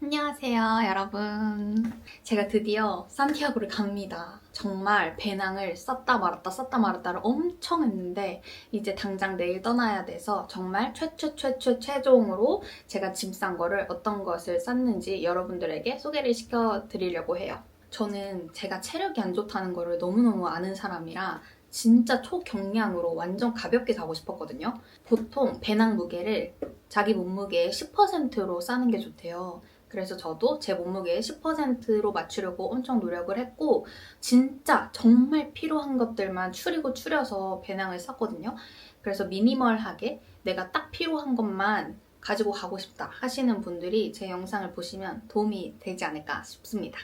안녕하세요, 여러분. 제가 드디어 산티아고를 갑니다. 정말 배낭을 쌌다 말았다를 엄청 했는데 이제 당장 내일 떠나야 돼서 정말 최종으로 제가 짐 싼 거를 어떤 것을 쌌는지 여러분들에게 소개를 시켜드리려고 해요. 저는 제가 체력이 안 좋다는 거를 너무너무 아는 사람이라 진짜 초경량으로 완전 가볍게 가고 싶었거든요. 보통 배낭 무게를 자기 몸무게의 10%로 싸는 게 좋대요. 그래서 저도 제 몸무게의 10%로 맞추려고 엄청 노력을 했고 진짜 정말 필요한 것들만 추려서 배낭을 쌌거든요. 그래서 미니멀하게 내가 딱 필요한 것만 가지고 가고 싶다 하시는 분들이 제 영상을 보시면 도움이 되지 않을까 싶습니다.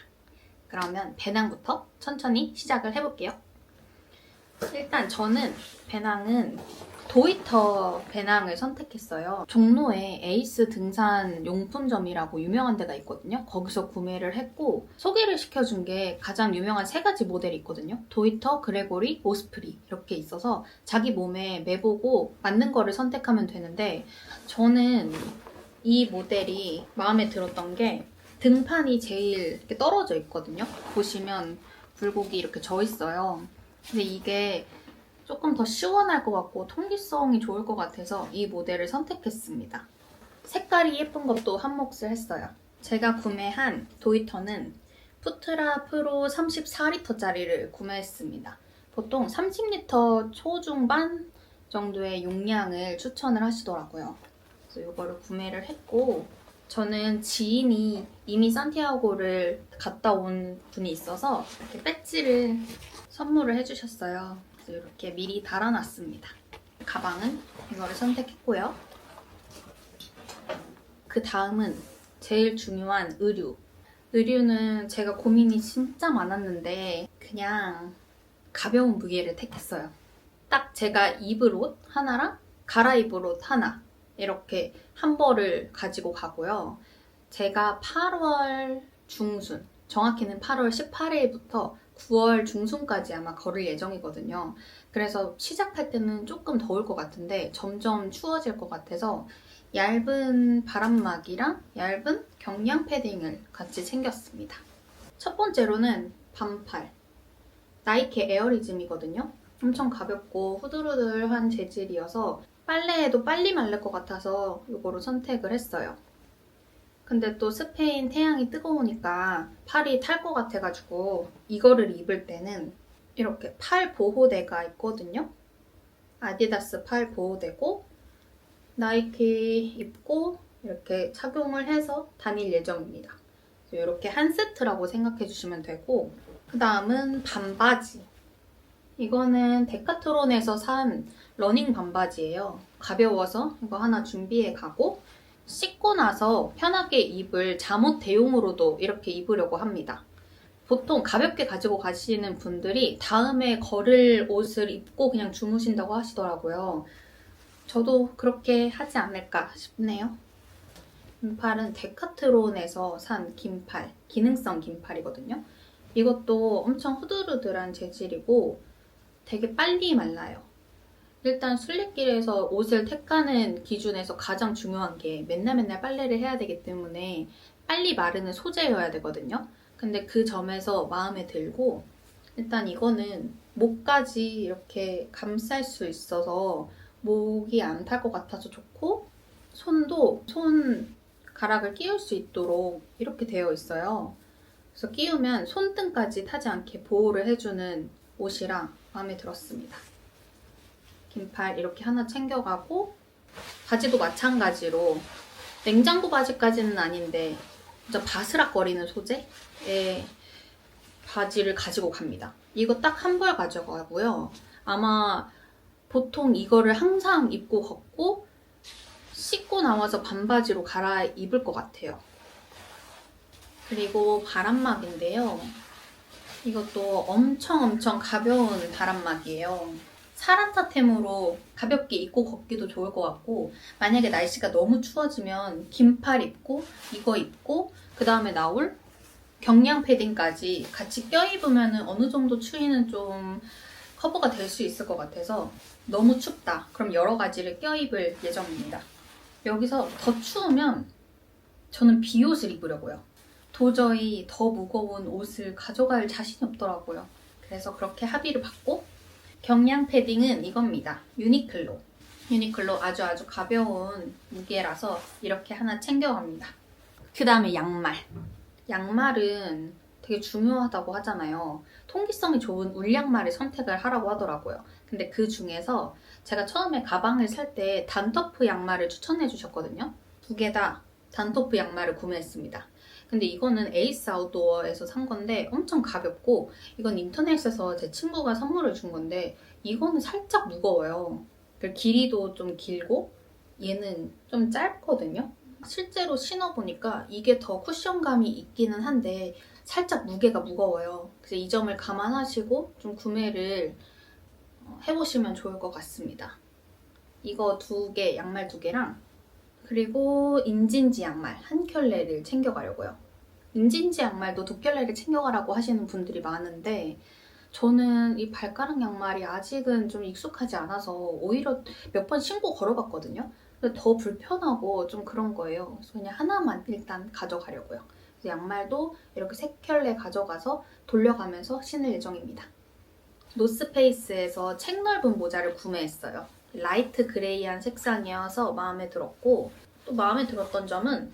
그러면 배낭부터 천천히 시작을 해볼게요. 일단 저는 배낭은 도이터 배낭을 선택했어요. 종로에 에이스 등산 용품점이라고 유명한 데가 있거든요. 거기서 구매를 했고 소개를 시켜준 게 가장 유명한 3가지 모델이 있거든요. 도이터, 그레고리, 오스프리 이렇게 있어서 자기 몸에 매보고 맞는 거를 선택하면 되는데 저는 이 모델이 마음에 들었던 게 등판이 제일 이렇게 떨어져 있거든요. 보시면 굴곡이 이렇게 져 있어요. 근데 이게 조금 더 시원할 것 같고 통기성이 좋을 것 같아서 이 모델을 선택했습니다. 색깔이 예쁜 것도 한몫을 했어요. 제가 구매한 도이터는 푸트라 프로 34리터짜리를 구매했습니다. 보통 30리터 초중반 정도의 용량을 추천을 하시더라고요. 그래서 이거를 구매를 했고 저는 지인이 이미 산티아고를 갔다 온 분이 있어서 이렇게 배지를 선물을 해주셨어요. 그래서 이렇게 미리 달아놨습니다. 가방은 이거를 선택했고요. 그 다음은 제일 중요한 의류. 의류는 제가 고민이 진짜 많았는데 그냥 가벼운 무게를 택했어요. 딱 제가 입을 옷 하나랑 갈아입을 옷 하나 이렇게 한 벌을 가지고 가고요. 제가 8월 중순, 정확히는 8월 18일부터 9월 중순까지 아마 걸을 예정이거든요. 그래서 시작할 때는 조금 더울 것 같은데 점점 추워질 것 같아서 얇은 바람막이랑 얇은 경량 패딩을 같이 챙겼습니다. 첫 번째로는 반팔. 나이키 에어리즘이거든요. 엄청 가볍고 후들후들한 재질이어서 빨래해도 빨리 말릴 것 같아서 이거로 선택을 했어요. 근데 또 스페인 태양이 뜨거우니까 팔이 탈 것 같아가지고 이거를 입을 때는 이렇게 팔 보호대가 있거든요. 아디다스 팔 보호대고 나이키 입고 이렇게 착용을 해서 다닐 예정입니다. 이렇게 한 세트라고 생각해 주시면 되고 그 다음은 반바지. 이거는 데카트론에서 산 러닝 반바지예요. 가벼워서 이거 하나 준비해 가고 씻고 나서 편하게 입을 잠옷 대용으로도 이렇게 입으려고 합니다. 보통 가볍게 가지고 가시는 분들이 다음에 걸을 옷을 입고 그냥 주무신다고 하시더라고요. 저도 그렇게 하지 않을까 싶네요. 긴팔은 데카트론에서 산 긴팔, 기능성 긴팔이거든요. 이것도 엄청 후들후들한 재질이고 되게 빨리 말라요. 일단 순례길에서 옷을 택하는 기준에서 가장 중요한 게 맨날 빨래를 해야 되기 때문에 빨리 마르는 소재여야 되거든요. 근데 그 점에서 마음에 들고 일단 이거는 목까지 이렇게 감쌀 수 있어서 목이 안 탈 것 같아서 좋고 손도 손가락을 끼울 수 있도록 이렇게 되어 있어요. 그래서 끼우면 손등까지 타지 않게 보호를 해주는 옷이라 마음에 들었습니다. 긴팔 이렇게 하나 챙겨가고 바지도 마찬가지로 냉장고 바지까지는 아닌데 진짜 바스락거리는 소재의 바지를 가지고 갑니다. 이거 딱 한 벌 가져가고요. 아마 보통 이거를 항상 입고 걷고 씻고 나와서 반바지로 갈아입을 것 같아요. 그리고 바람막인데요. 이것도 엄청 가벼운 바람막이에요. 사라타템으로 가볍게 입고 걷기도 좋을 것 같고 만약에 날씨가 너무 추워지면 긴팔 입고 이거 입고 그 다음에 나올 경량 패딩까지 같이 껴입으면 어느 정도 추위는 좀 커버가 될 수 있을 것 같아서 너무 춥다. 그럼 여러 가지를 껴입을 예정입니다. 여기서 더 추우면 저는 비옷을 입으려고요. 도저히 더 무거운 옷을 가져갈 자신이 없더라고요. 그래서 그렇게 합의를 받고 경량 패딩은 이겁니다. 유니클로. 유니클로 아주 가벼운 무게라서 이렇게 하나 챙겨갑니다. 그 다음에 양말. 양말은 되게 중요하다고 하잖아요. 통기성이 좋은 울양말을 선택을 하라고 하더라고요. 근데 그 중에서 제가 처음에 가방을 살 때 단터프 양말을 추천해 주셨거든요. 두 개 다 단터프 양말을 구매했습니다. 근데 이거는 에이스 아웃도어에서 산 건데 엄청 가볍고, 이건 인터넷에서 제 친구가 선물을 준 건데 이거는 살짝 무거워요. 길이도 좀 길고 얘는 좀 짧거든요. 실제로 신어보니까 이게 더 쿠션감이 있기는 한데 살짝 무게가 무거워요. 그래서 이 점을 감안하시고 좀 구매를 해보시면 좋을 것 같습니다. 이거 두 개, 양말 두 개랑 그리고 인진지 양말 한 켤레를 챙겨가려고요. 인진지 양말도 두 켤레를 챙겨가라고 하시는 분들이 많은데 저는 이 발가락 양말이 아직은 좀 익숙하지 않아서 오히려 몇 번 신고 걸어봤거든요. 근데 더 불편하고 좀 그런 거예요. 그래서 그냥 하나만 일단 가져가려고요. 그래서 양말도 이렇게 세 켤레 가져가서 돌려가면서 신을 예정입니다. 노스페이스에서 책 넓은 모자를 구매했어요. 라이트 그레이한 색상이어서 마음에 들었고, 또 마음에 들었던 점은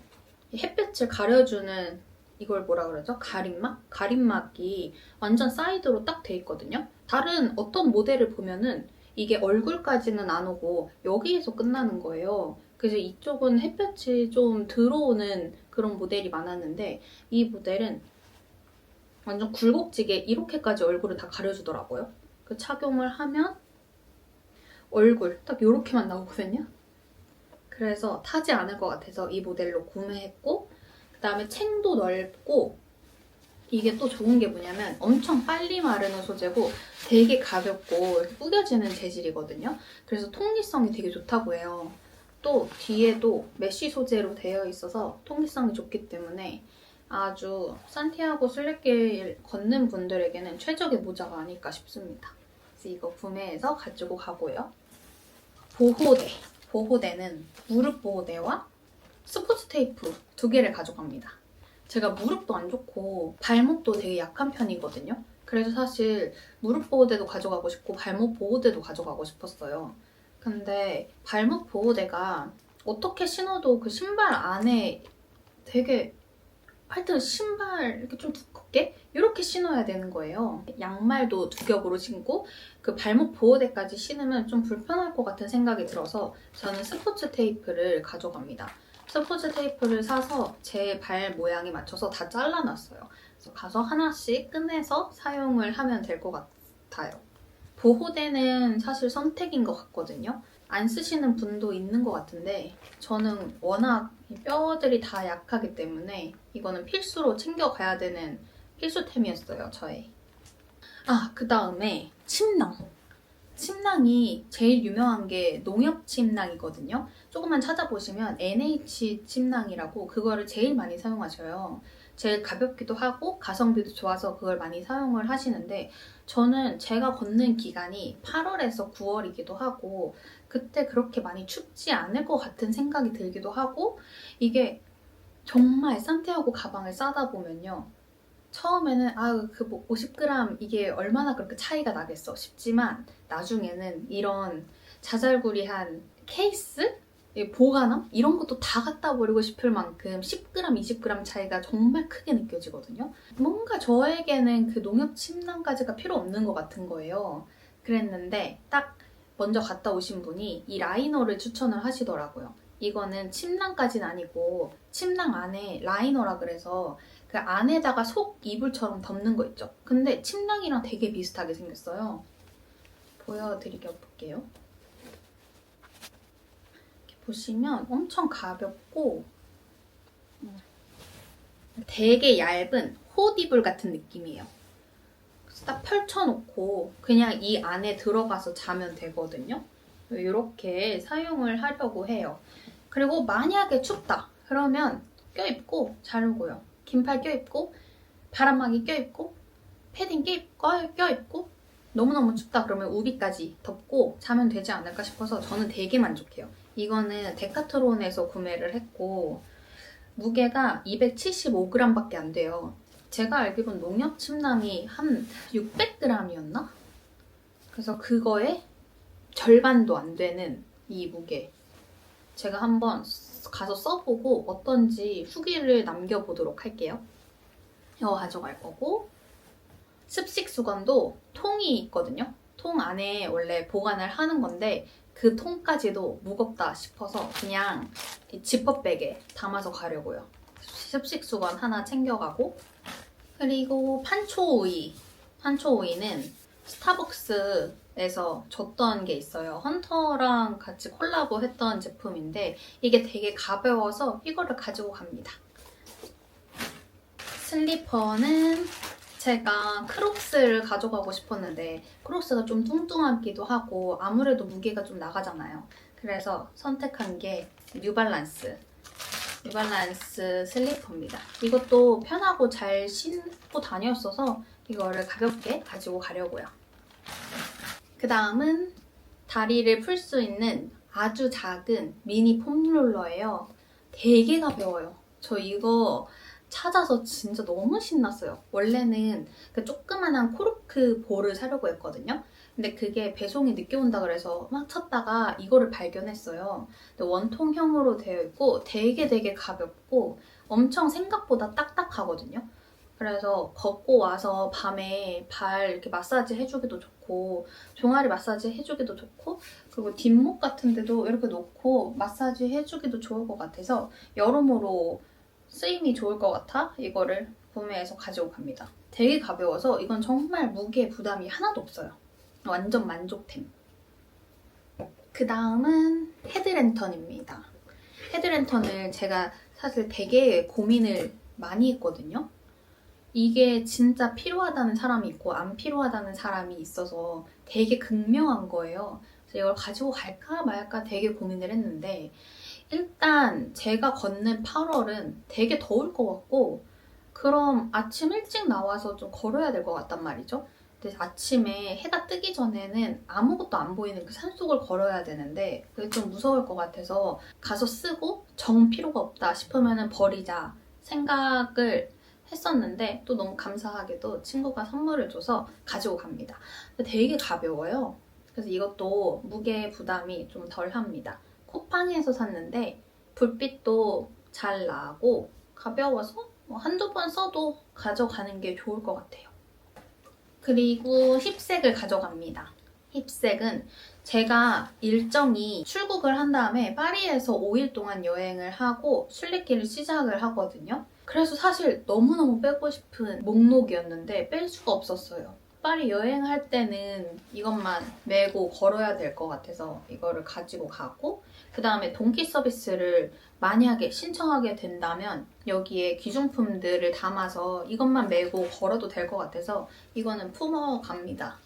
햇빛을 가려주는 이걸 뭐라 그러죠? 가림막? 가림막이 완전 사이드로 딱 돼 있거든요. 다른 어떤 모델을 보면은 이게 얼굴까지는 안 오고 여기에서 끝나는 거예요. 그래서 이쪽은 햇볕이 좀 들어오는 그런 모델이 많았는데 이 모델은 완전 굴곡지게 이렇게까지 얼굴을 다 가려주더라고요. 그 착용을 하면 얼굴 딱 이렇게만 나오거든요. 그래서 타지 않을 것 같아서 이 모델로 구매했고, 그 다음에 챙도 넓고, 이게 또 좋은 게 뭐냐면 엄청 빨리 마르는 소재고 되게 가볍고 이렇게 구겨지는 재질이거든요. 그래서 통기성이 되게 좋다고 해요. 또 뒤에도 메쉬 소재로 되어 있어서 통기성이 좋기 때문에 아주 산티아고 순례길 걷는 분들에게는 최적의 모자가 아닐까 싶습니다. 그래서 이거 구매해서 가지고 가고요. 보호대. 보호대는 무릎 보호대와 스포츠 테이프 두 개를 가져갑니다. 제가 무릎도 안 좋고 발목도 되게 약한 편이거든요. 그래서 사실 무릎 보호대도 가져가고 싶고 발목 보호대도 가져가고 싶었어요. 근데 발목 보호대가 어떻게 신어도 그 신발 안에 되게, 하여튼 신발 이렇게 좀 두껍게 이렇게 신어야 되는 거예요. 양말도 두 겹으로 신고 그 발목 보호대까지 신으면 좀 불편할 것 같은 생각이 들어서 저는 스포츠 테이프를 가져갑니다. 스포츠 테이프를 사서 제 발 모양에 맞춰서 다 잘라놨어요. 그래서 가서 하나씩 꺼내서 사용을 하면 될 것 같아요. 보호대는 사실 선택인 것 같거든요. 안 쓰시는 분도 있는 것 같은데 저는 워낙 뼈들이 다 약하기 때문에 이거는 필수로 챙겨가야 되는 필수템이었어요, 저의. 그 다음에 침낭. 침낭이 제일 유명한 게 농협 침낭이거든요. 조금만 찾아보시면 NH 침낭이라고 그거를 제일 많이 사용하셔요. 제일 가볍기도 하고 가성비도 좋아서 그걸 많이 사용을 하시는데 저는 제가 걷는 기간이 8월에서 9월이기도 하고 그때 그렇게 많이 춥지 않을 것 같은 생각이 들기도 하고, 이게 정말 산티아고 가방을 싸다 보면요. 처음에는 그 뭐 50g 이게 얼마나 그렇게 차이가 나겠어 싶지만 나중에는 이런 자잘구리한 케이스? 보관함? 이런 것도 다 갖다 버리고 싶을 만큼 10g, 20g 차이가 정말 크게 느껴지거든요. 뭔가 저에게는 그 농협 침낭까지가 필요 없는 것 같은 거예요. 그랬는데 딱 먼저 갔다 오신 분이 이 라이너를 추천을 하시더라고요. 이거는 침낭까지는 아니고 침낭 안에 라이너라 그래서 그 안에다가 속 이불처럼 덮는 거 있죠. 근데 침낭이랑 되게 비슷하게 생겼어요. 보여드리게 볼게요. 이렇게 보시면 엄청 가볍고 되게 얇은 옷 이불 같은 느낌이에요. 그래서 딱 펼쳐놓고 그냥 이 안에 들어가서 자면 되거든요. 이렇게 사용을 하려고 해요. 그리고 만약에 춥다 그러면 껴입고 자려고요. 긴팔 껴입고 바람막이 껴입고 패딩 껴입고 너무너무 춥다 그러면 우비까지 덮고 자면 되지 않을까 싶어서 저는 되게 만족해요. 이거는 데카트론에서 구매를 했고 무게가 275g밖에 안 돼요. 제가 알기로는 농협 침낭이 한 600g이었나? 그래서 그거에 절반도 안 되는 이 무게. 제가 한번 가서 써보고 어떤지 후기를 남겨보도록 할게요. 이거 가져갈 거고, 습식 수건도 통이 있거든요. 통 안에 원래 보관을 하는 건데 그 통까지도 무겁다 싶어서 그냥 지퍼백에 담아서 가려고요. 습식 수건 하나 챙겨가고, 그리고 판초오이. 판초오이는 스타벅스에서 줬던 게 있어요. 헌터랑 같이 콜라보 했던 제품인데 이게 되게 가벼워서 이거를 가지고 갑니다. 슬리퍼는 제가 크록스를 가져가고 싶었는데 크록스가 좀 뚱뚱하기도 하고 아무래도 무게가 좀 나가잖아요. 그래서 선택한 게 뉴발란스 슬리퍼입니다. 이것도 편하고 잘 신고 다녔어서 이거를 가볍게 가지고 가려고요. 그 다음은 다리를 풀 수 있는 아주 작은 미니 폼롤러예요. 되게 가벼워요. 저 이거 찾아서 진짜 너무 신났어요. 원래는 그 조그만한 코르크 볼을 사려고 했거든요. 근데 그게 배송이 늦게 온다 그래서 막 찾다가 이거를 발견했어요. 근데 원통형으로 되어 있고 되게 가볍고 엄청 생각보다 딱딱하거든요. 그래서 걷고 와서 밤에 발 이렇게 마사지 해주기도 좋고 종아리 마사지 해주기도 좋고 그리고 뒷목 같은 데도 이렇게 놓고 마사지 해주기도 좋을 것 같아서 여러모로 쓰임이 좋을 것 같아 이거를 구매해서 가지고 갑니다. 되게 가벼워서 이건 정말 무게 부담이 하나도 없어요. 완전 만족템. 그 다음은 헤드랜턴입니다. 헤드랜턴을 제가 사실 되게 고민을 많이 했거든요. 이게 진짜 필요하다는 사람이 있고 안 필요하다는 사람이 있어서 되게 극명한 거예요. 그래서 이걸 가지고 갈까 말까 되게 고민을 했는데 일단 제가 걷는 8월은 되게 더울 것 같고 그럼 아침 일찍 나와서 좀 걸어야 될 것 같단 말이죠. 근데 아침에 해가 뜨기 전에는 아무것도 안 보이는 그 산속을 걸어야 되는데 그게 좀 무서울 것 같아서 가서 쓰고 정 필요가 없다 싶으면 버리자 생각을 했었는데 또 너무 감사하게도 친구가 선물을 줘서 가지고 갑니다. 되게 가벼워요. 그래서 이것도 무게 부담이 좀 덜합니다. 쿠팡에서 샀는데 불빛도 잘 나고 가벼워서 한두 번 써도 가져가는 게 좋을 것 같아요. 그리고 힙색을 가져갑니다. 힙색은 제가 일정이 출국을 한 다음에 파리에서 5일 동안 여행을 하고 순례길을 시작을 하거든요. 그래서 사실 너무너무 빼고 싶은 목록이었는데 뺄 수가 없었어요. 파리 여행할 때는 이것만 메고 걸어야 될 것 같아서 이거를 가지고 가고 그 다음에 동키 서비스를 만약에 신청하게 된다면 여기에 귀중품들을 담아서 이것만 메고 걸어도 될 것 같아서 이거는 품어갑니다.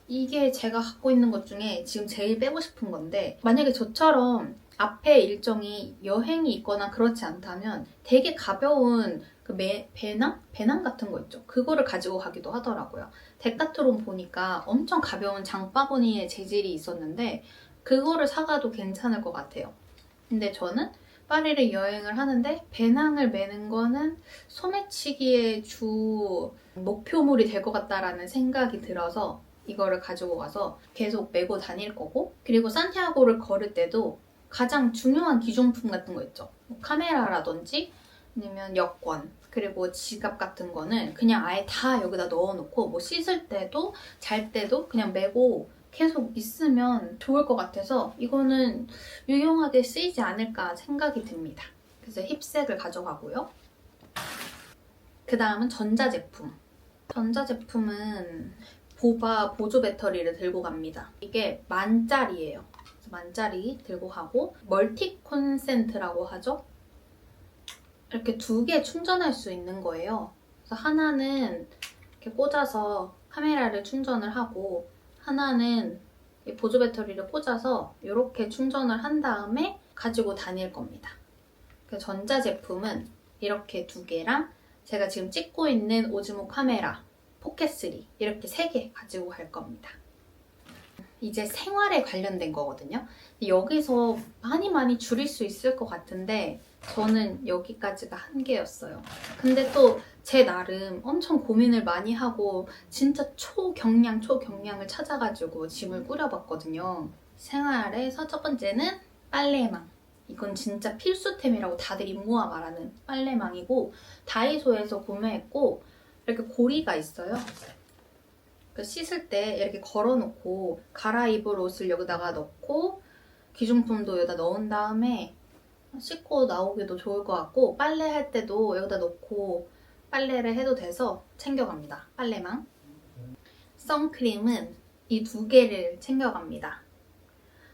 이게 제가 갖고 있는 것 중에 지금 제일 빼고 싶은 건데 만약에 저처럼 앞에 일정이 여행이 있거나 그렇지 않다면 되게 가벼운 그 배낭 같은 거 있죠. 그거를 가지고 가기도 하더라고요. 데카트론 보니까 엄청 가벼운 장바구니의 재질이 있었는데 그거를 사가도 괜찮을 것 같아요. 근데 저는 파리를 여행을 하는데 배낭을 메는 거는 소매치기의 주 목표물이 될 것 같다라는 생각이 들어서 이거를 가지고 가서 계속 메고 다닐 거고 그리고 산티아고를 걸을 때도 가장 중요한 기존품 같은 거 있죠. 뭐 카메라라든지 아니면 여권 그리고 지갑 같은 거는 그냥 아예 다 여기다 넣어놓고 뭐 씻을 때도 잘 때도 그냥 메고 계속 있으면 좋을 것 같아서 이거는 유용하게 쓰이지 않을까 생각이 듭니다. 그래서 힙색을 가져가고요. 그 다음은 전자제품. 전자제품은 보바 보조 배터리를 들고 갑니다. 이게 10,000짜리예요. 10,000짜리 들고 가고 멀티 콘센트라고 하죠. 이렇게 2개 충전할 수 있는 거예요. 그래서 하나는 이렇게 꽂아서 카메라를 충전을 하고 하나는 보조 배터리를 꽂아서 이렇게 충전을 한 다음에 가지고 다닐 겁니다. 전자제품은 이렇게 2개랑 제가 지금 찍고 있는 오즈모 카메라 포켓3 이렇게 3개 가지고 갈 겁니다. 이제 생활에 관련된 거거든요. 여기서 많이 줄일 수 있을 것 같은데 저는 여기까지가 한계였어요. 근데 또 제 나름 엄청 고민을 많이 하고 진짜 초경량을 찾아가지고 짐을 꾸려봤거든요. 생활에서 첫 번째는 빨래망. 이건 진짜 필수템이라고 다들 입모아 말하는 빨래망이고 다이소에서 구매했고 이렇게 고리가 있어요. 씻을 때 이렇게 걸어놓고 갈아입을 옷을 여기다가 넣고 귀중품도 여기다 넣은 다음에 씻고 나오기도 좋을 것 같고 빨래할 때도 여기다 넣고 빨래를 해도 돼서 챙겨갑니다. 빨래망. 선크림은 이 두 개를 챙겨갑니다.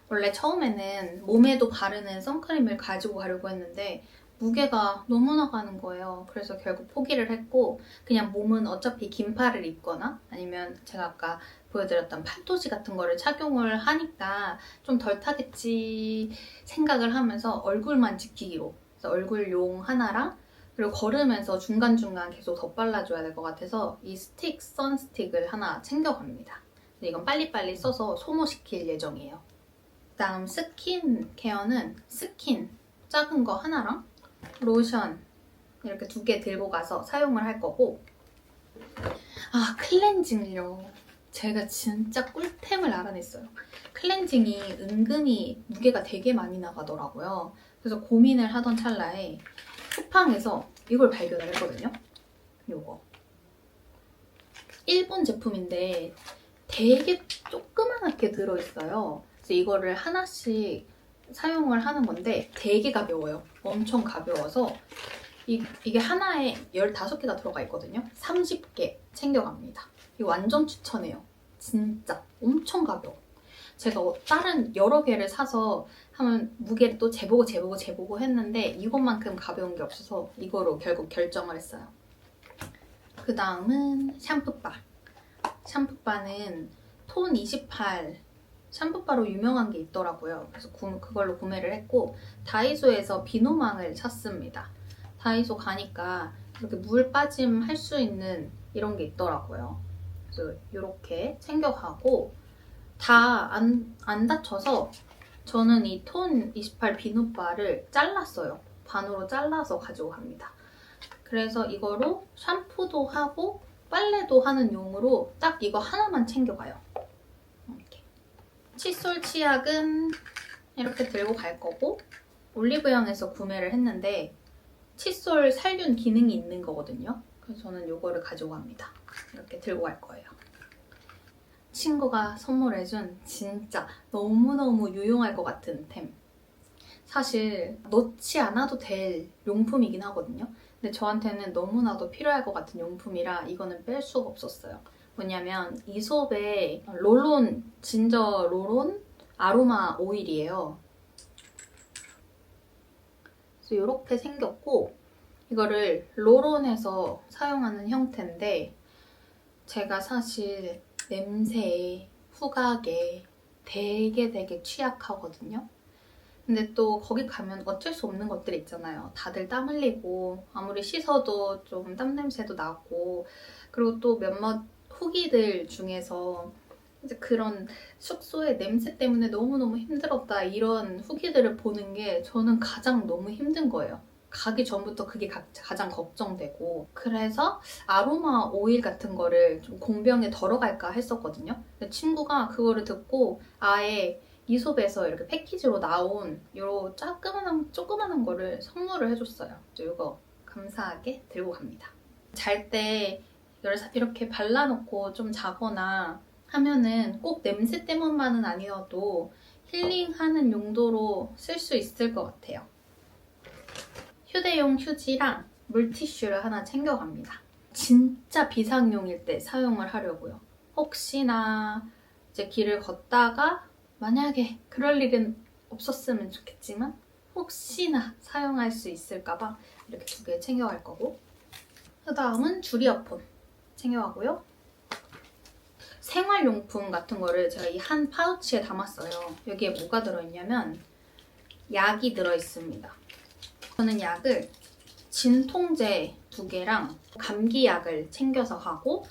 원래 처음에는 몸에도 바르는 선크림을 가지고 가려고 했는데 무게가 너무 나가는 거예요. 그래서 결국 포기를 했고 그냥 몸은 어차피 긴팔을 입거나 아니면 제가 아까 보여드렸던 팔토시 같은 거를 착용을 하니까 좀 덜 타겠지 생각을 하면서 얼굴만 지키기로 그래서 얼굴용 하나랑 그리고 걸으면서 중간중간 계속 덧발라줘야 될 것 같아서 이 선스틱을 하나 챙겨갑니다. 이건 빨리빨리 써서 소모시킬 예정이에요. 다음 스킨케어는 스킨 작은 거 하나랑 로션 이렇게 두 개 들고 가서 사용을 할 거고 클렌징요. 제가 진짜 꿀템을 알아냈어요. 클렌징이 은근히 무게가 되게 많이 나가더라고요. 그래서 고민을 하던 찰나에 쿠팡에서 이걸 발견을 했거든요. 요거 일본 제품인데 되게 조그맣게 들어있어요. 그래서 이거를 하나씩 사용을 하는 건데 되게 가벼워요. 엄청 가벼워서 이게 하나에 15개가 들어가 있거든요. 30개 챙겨갑니다. 이거 완전 추천해요. 진짜 엄청 가벼워. 제가 다른 여러 개를 사서 하면 무게를 또 재보고 했는데 이것만큼 가벼운 게 없어서 이거로 결국 결정을 했어요. 그 다음은 샴푸바. 샴푸바는 톤 28 샴푸바로 유명한 게 있더라고요. 그래서 그걸로 구매를 했고 다이소에서 비누망을 샀습니다. 다이소 가니까 이렇게 물 빠짐 할 수 있는 이런 게 있더라고요. 그래서 이렇게 챙겨가고 다 안 다쳐서 저는 이 톤 28 비누바를 잘랐어요. 반으로 잘라서 가지고 갑니다. 그래서 이거로 샴푸도 하고 빨래도 하는 용으로 딱 이거 하나만 챙겨가요. 이렇게. 칫솔 치약은 이렇게 들고 갈 거고 올리브영에서 구매를 했는데 칫솔 살균 기능이 있는 거거든요. 그래서 저는 이거를 가지고 갑니다. 이렇게 들고 갈 거예요. 친구가 선물해준 진짜 너무너무 유용할 것 같은 템. 사실 넣지 않아도 될 용품이긴 하거든요. 근데 저한테는 너무나도 필요할 것 같은 용품이라 이거는 뺄 수가 없었어요. 뭐냐면 이솝의 롤온, 진저 롤온 아로마 오일이에요. 그래서 이렇게 생겼고 이거를 롤온에서 사용하는 형태인데 제가 사실 냄새에, 후각에 되게 취약하거든요. 근데 또 거기 가면 어쩔 수 없는 것들이 있잖아요. 다들 땀 흘리고 아무리 씻어도 좀 땀 냄새도 나고 그리고 또 몇몇 후기들 중에서 이제 그런 숙소의 냄새 때문에 너무너무 힘들었다 이런 후기들을 보는 게 저는 가장 너무 힘든 거예요. 가기 전부터 그게 가장 걱정되고 그래서 아로마 오일 같은 거를 좀 공병에 덜어갈까 했었거든요. 근데 친구가 그거를 듣고 아예 이솝에서 이렇게 패키지로 나온 요 조그만한 거를 선물을 해줬어요. 이거 감사하게 들고 갑니다. 잘 때 이렇게 발라놓고 좀 자거나 하면은 꼭 냄새 때문만은 아니어도 힐링하는 용도로 쓸 수 있을 것 같아요. 휴대용 휴지랑 물티슈를 하나 챙겨갑니다. 진짜 비상용일 때 사용을 하려고요. 혹시나 이제 길을 걷다가 만약에 그럴 일은 없었으면 좋겠지만 혹시나 사용할 수 있을까봐 이렇게 두 개 챙겨갈 거고 그 다음은 줄 이어폰 챙겨가고요. 생활용품 같은 거를 제가 이 한 파우치에 담았어요. 여기에 뭐가 들어있냐면 약이 들어있습니다. 저는 약을 진통제 2개랑 감기약을 챙겨서 가고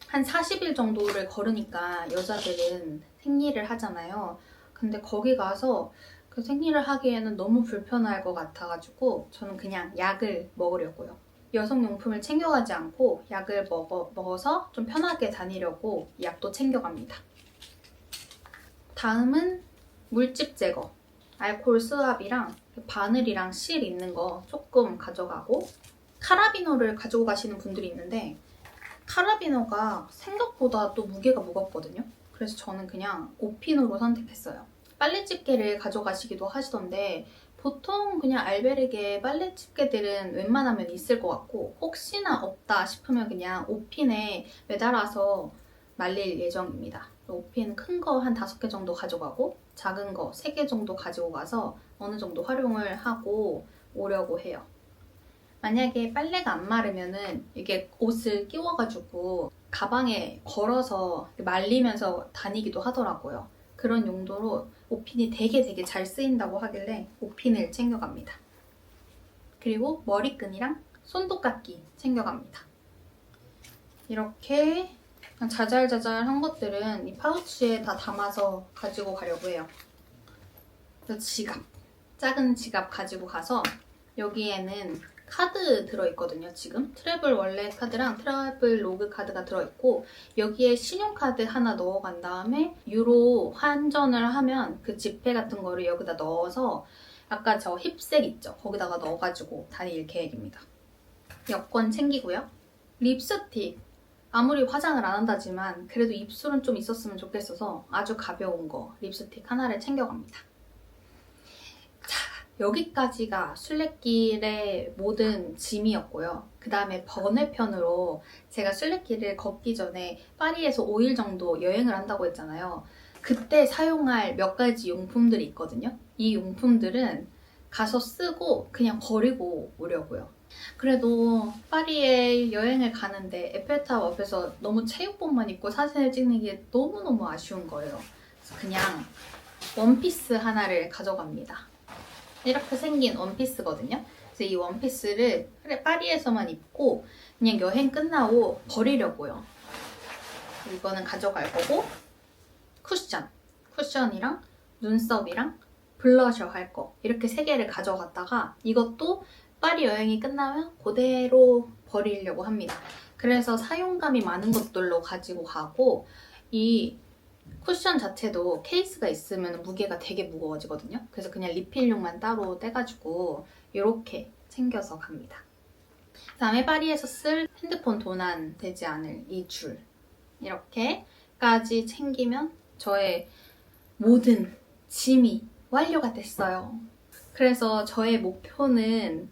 한 40일 정도를 걸으니까 여자들은 생리를 하잖아요. 근데 거기 가서 그 생리를 하기에는 너무 불편할 것 같아가지고 저는 그냥 약을 먹으려고요. 여성용품을 챙겨가지 않고 약을 먹어서 좀 편하게 다니려고 약도 챙겨갑니다. 다음은 물집 제거. 알코올 수압이랑 바늘이랑 실 있는 거 조금 가져가고, 카라비너를 가지고 가시는 분들이 있는데 카라비너가 생각보다 또 무게가 무겁거든요. 그래서 저는 그냥 오핀으로 선택했어요. 빨래집게를 가져가시기도 하시던데 보통 그냥 알베르게 빨래집게들은 웬만하면 있을 것 같고, 혹시나 없다 싶으면 그냥 오핀에 매달아서 말릴 예정입니다. 오핀 큰 거 한 5개 정도 가져가고 작은 거 3개 정도 가지고 가서 어느 정도 활용을 하고 오려고 해요. 만약에 빨래가 안 마르면은 이게 옷을 끼워가지고 가방에 걸어서 말리면서 다니기도 하더라고요. 그런 용도로 오핀이 되게 잘 쓰인다고 하길래 오핀을 챙겨갑니다. 그리고 머리끈이랑 손톱깎이 챙겨갑니다. 이렇게 자잘자잘한 것들은 이 파우치에 다 담아서 가지고 가려고 해요. 그래서 지갑, 작은 지갑 가지고 가서 여기에는 카드 들어있거든요. 지금 트래블 월렛 카드랑 트래블 로그 카드가 들어있고, 여기에 신용카드 하나 넣어간 다음에 유로 환전을 하면 그 지폐 같은 거를 여기다 넣어서 아까 저 힙색 있죠? 거기다가 넣어가지고 다닐 계획입니다. 여권 챙기고요. 립스틱, 아무리 화장을 안 한다지만 그래도 입술은 좀 있었으면 좋겠어서 아주 가벼운 거 립스틱 하나를 챙겨갑니다. 여기까지가 순례길의 모든 짐이었고요. 그 다음에 번외편으로 제가 순례길을 걷기 전에 파리에서 5일 정도 여행을 한다고 했잖아요. 그때 사용할 몇 가지 용품들이 있거든요. 이 용품들은 가서 쓰고 그냥 버리고 오려고요. 그래도 파리에 여행을 가는데 에펠탑 앞에서 너무 체육복만 입고 사진을 찍는 게 너무너무 아쉬운 거예요. 그래서 그냥 원피스 하나를 가져갑니다. 이렇게 생긴 원피스거든요. 그래서 이 원피스를 파리에서만 입고 그냥 여행 끝나고 버리려고요. 이거는 가져갈 거고, 쿠션이랑 눈썹이랑 블러셔 할 거 이렇게 3개를 가져갔다가 이것도 파리 여행이 끝나면 그대로 버리려고 합니다. 그래서 사용감이 많은 것들로 가지고 가고, 이 쿠션 자체도 케이스가 있으면 무게가 되게 무거워지거든요. 그래서 그냥 리필용만 따로 떼가지고 이렇게 챙겨서 갑니다. 다음에 파리에서 쓸 핸드폰 도난 되지 않을 이 줄, 이렇게까지 챙기면 저의 모든 짐이 완료가 됐어요. 그래서 저의 목표는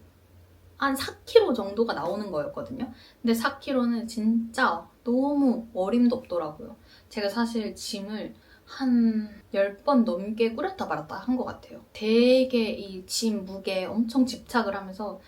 한 4kg 정도가 나오는 거였거든요. 근데 4kg는 진짜 너무 어림도 없더라고요. 제가 사실 짐을 한 10번 넘게 꾸렸다 말았다 한 것 같아요. 되게 이 짐 무게에 엄청 집착을 하면서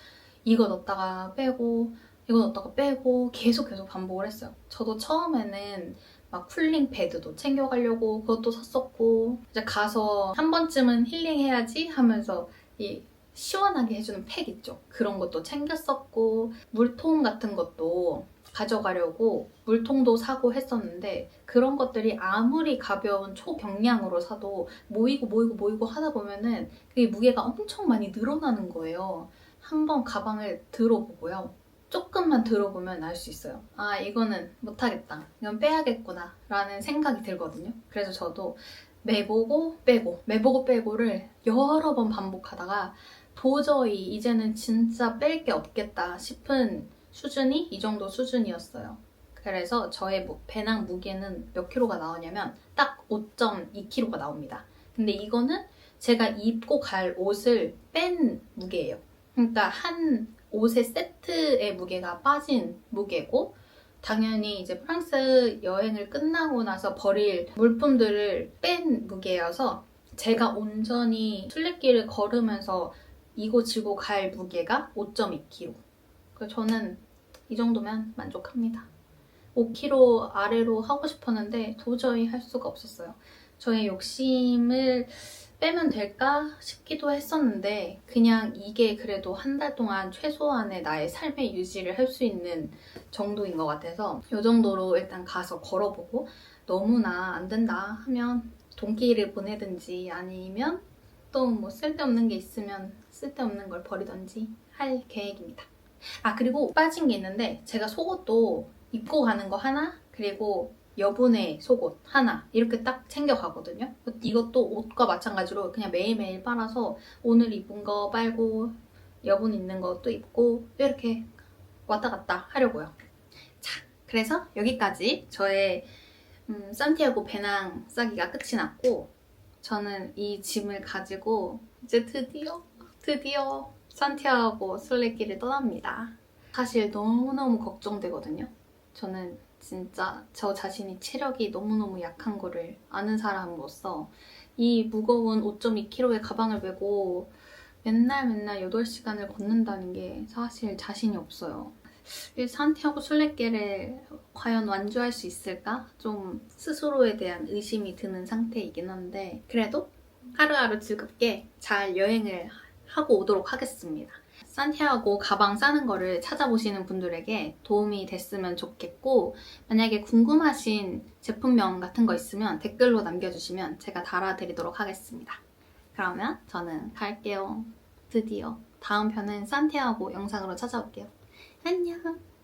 이거 넣었다가 빼고 이거 넣었다가 빼고 계속 반복을 했어요. 저도 처음에는 막 쿨링 패드도 챙겨가려고 그것도 샀었고, 이제 가서 한 번쯤은 힐링해야지 하면서 이 시원하게 해주는 팩 있죠? 그런 것도 챙겼었고, 물통 같은 것도 가져가려고 물통도 사고 했었는데, 그런 것들이 아무리 가벼운 초경량으로 사도 모이고 하다 보면은 그게 무게가 엄청 많이 늘어나는 거예요. 한번 가방을 들어보고요. 조금만 들어보면 알 수 있어요. 아, 이거는 못하겠다. 이건 빼야겠구나 라는 생각이 들거든요. 그래서 저도 매보고 빼고를 여러 번 반복하다가 도저히 이제는 진짜 뺄 게 없겠다 싶은 수준이 이 정도 수준이었어요. 그래서 저의 배낭 무게는 몇 킬로가 나오냐면 딱 5.2kg가 나옵니다. 근데 이거는 제가 입고 갈 옷을 뺀 무게예요. 그러니까 한 옷의 세트의 무게가 빠진 무게고, 당연히 이제 프랑스 여행을 끝나고 나서 버릴 물품들을 뺀 무게여서 제가 온전히 순례길을 걸으면서 이고 지고 갈 무게가 5.2kg. 그래서 저는 이 정도면 만족합니다. 5kg 아래로 하고 싶었는데 도저히 할 수가 없었어요. 저의 욕심을 빼면 될까 싶기도 했었는데 그냥 이게 그래도 한 달 동안 최소한의 나의 삶의 유지를 할 수 있는 정도인 것 같아서 이 정도로 일단 가서 걸어보고, 너무나 안 된다 하면 돈끼를 보내든지 아니면 또 뭐 쓸데없는 게 있으면 쓸데없는 걸 버리던지 할 계획입니다. 아, 그리고 빠진 게 있는데 제가 속옷도 입고 가는 거 하나, 그리고 여분의 속옷 하나 이렇게 딱 챙겨가거든요. 이것도 옷과 마찬가지로 그냥 매일매일 빨아서 오늘 입은 거 빨고 여분 있는 거 또 입고 이렇게 왔다 갔다 하려고요. 자, 그래서 여기까지 저의 산티아고 배낭 싸기가 끝이 났고, 저는 이 짐을 가지고 이제 드디어 산티아고 순례길을 떠납니다. 사실 너무너무 걱정되거든요. 저는 진짜 저 자신이 체력이 너무너무 약한 거를 아는 사람으로서 이 무거운 5.2kg의 가방을 메고 맨날 8시간을 걷는다는 게 사실 자신이 없어요. 이 산티아고 순례길을 과연 완주할 수 있을까? 좀 스스로에 대한 의심이 드는 상태이긴 한데, 그래도 하루하루 즐겁게 잘 여행을 하고 오도록 하겠습니다. 산티아고 가방 싸는 거를 찾아보시는 분들에게 도움이 됐으면 좋겠고, 만약에 궁금하신 제품명 같은 거 있으면 댓글로 남겨주시면 제가 달아드리도록 하겠습니다. 그러면 저는 갈게요. 드디어 다음 편은 산티아고 영상으로 찾아올게요. 안녕!